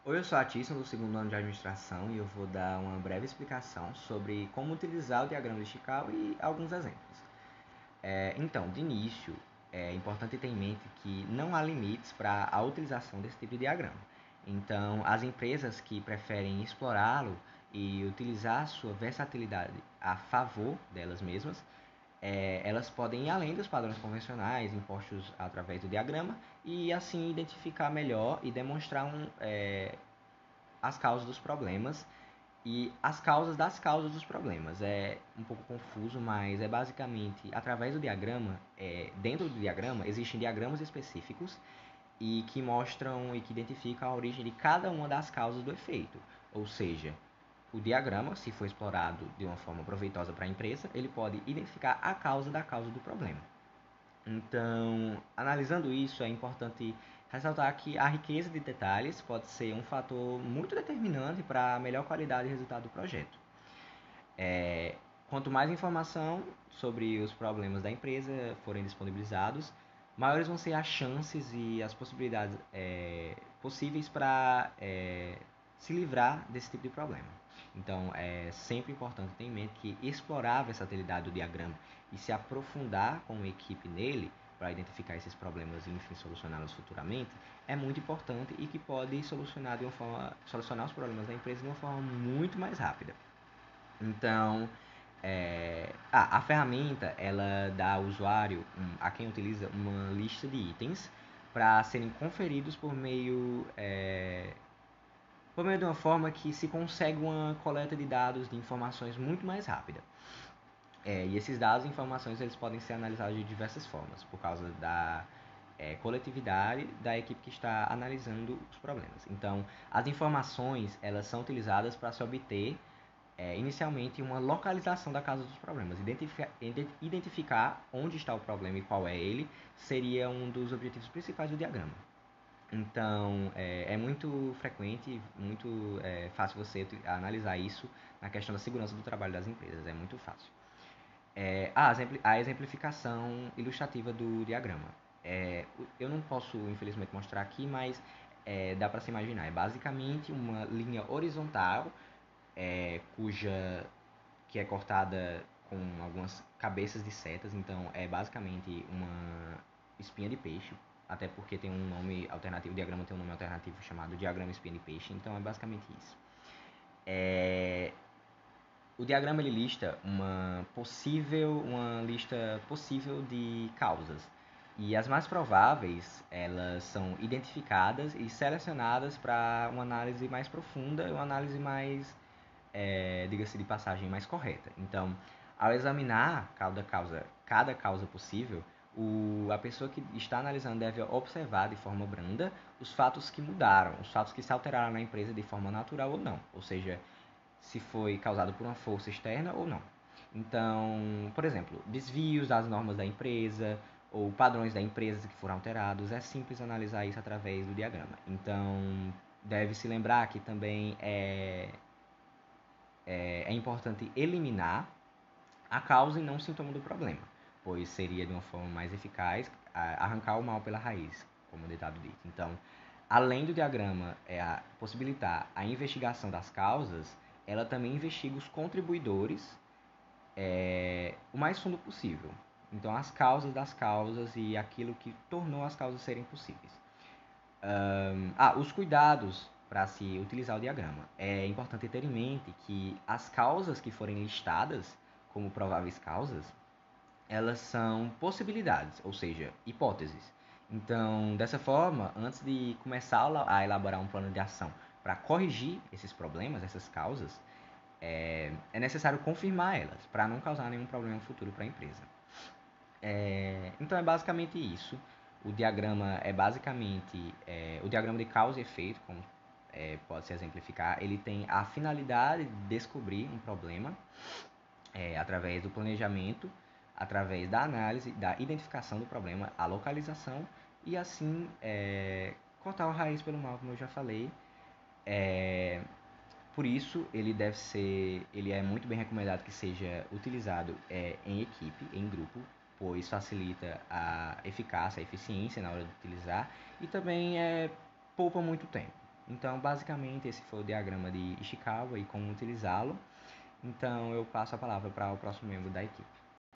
Oi, eu sou a Tisson, do segundo ano de administração, e eu vou dar uma breve explicação sobre como utilizar o diagrama de Chicago e alguns exemplos. Então, de início, é importante ter em mente que não há limites para a utilização desse tipo de diagrama. Então, as empresas que preferem explorá-lo e utilizar sua versatilidade a favor delas mesmas, elas podem ir além dos padrões convencionais impostos através do diagrama e assim identificar melhor e demonstrar as causas dos problemas e as causas das causas dos problemas. É um pouco confuso, mas é basicamente através do diagrama, dentro do diagrama existem diagramas específicos e que mostram e que identificam a origem de cada uma das causas do efeito. Ou seja, o diagrama, se for explorado de uma forma proveitosa para a empresa, ele pode identificar a causa da causa do problema. Então, analisando isso, é importante ressaltar que a riqueza de detalhes pode ser um fator muito determinante para a melhor qualidade e resultado do projeto. Quanto mais informação sobre os problemas da empresa forem disponibilizados, maiores vão ser as chances e as possibilidades possíveis para se livrar desse tipo de problema. Então, é sempre importante ter em mente que explorar a versatilidade do diagrama e se aprofundar com a equipe nele para identificar esses problemas e, enfim, solucioná-los futuramente é muito importante e que pode solucionar os problemas da empresa de uma forma muito mais rápida. Então, a ferramenta ela dá ao usuário, a quem utiliza, uma lista de itens para serem conferidos por meio de uma forma que se consegue uma coleta de dados, de informações muito mais rápida. E esses dados e informações eles podem ser analisados de diversas formas, por causa da coletividade da equipe que está analisando os problemas. Então, as informações elas são utilizadas para se obter inicialmente uma localização da causa dos problemas. Identificar onde está o problema e qual é ele seria um dos objetivos principais do diagrama. Então, é muito frequente, muito fácil você analisar isso na questão da segurança do trabalho das empresas. É muito fácil. A exemplificação ilustrativa do diagrama. Eu não posso, infelizmente, mostrar aqui, mas dá para se imaginar. É basicamente uma linha horizontal, cuja que é cortada com algumas cabeças de setas. Então, é basicamente uma espinha de peixe, até porque tem um nome alternativo, o diagrama tem um nome alternativo chamado diagrama espinha de peixe. Então, é basicamente isso. O diagrama ele lista uma lista possível de causas. E as mais prováveis, elas são identificadas e selecionadas para uma análise mais profunda, uma análise mais, diga-se de passagem, mais correta. Então, ao examinar cada causa possível, a pessoa que está analisando deve observar de forma branda os fatos que mudaram, os fatos que se alteraram na empresa de forma natural ou não. Ou seja, se foi causado por uma força externa ou não. Então, por exemplo, desvios das normas da empresa ou padrões da empresa que foram alterados, é simples analisar isso através do diagrama. Então, deve-se lembrar que também é importante eliminar a causa e não o sintoma do problema, pois seria de uma forma mais eficaz arrancar o mal pela raiz, como o ditado diz. Então, além do diagrama possibilitar a investigação das causas, ela também investiga os contribuidores o mais fundo possível. Então, as causas das causas e aquilo que tornou as causas serem possíveis. Os cuidados para se utilizar o diagrama. É importante ter em mente que as causas que forem listadas como prováveis causas, elas são possibilidades, ou seja, hipóteses. Então, dessa forma, antes de começar a elaborar um plano de ação para corrigir esses problemas, essas causas, é necessário confirmar elas para não causar nenhum problema futuro para a empresa. Então, é basicamente isso. O diagrama é basicamente o diagrama de causa e efeito, como pode se exemplificar. Ele tem a finalidade de descobrir um problema através do planejamento, através da análise, da identificação do problema, a localização e assim cortar a raiz pelo mal, como eu já falei. Por isso, ele é muito bem recomendado que seja utilizado em equipe, em grupo, pois facilita a eficácia, a eficiência na hora de utilizar e também poupa muito tempo. Então, basicamente, esse foi o diagrama de Ishikawa e como utilizá-lo. Então, eu passo a palavra para o próximo membro da equipe.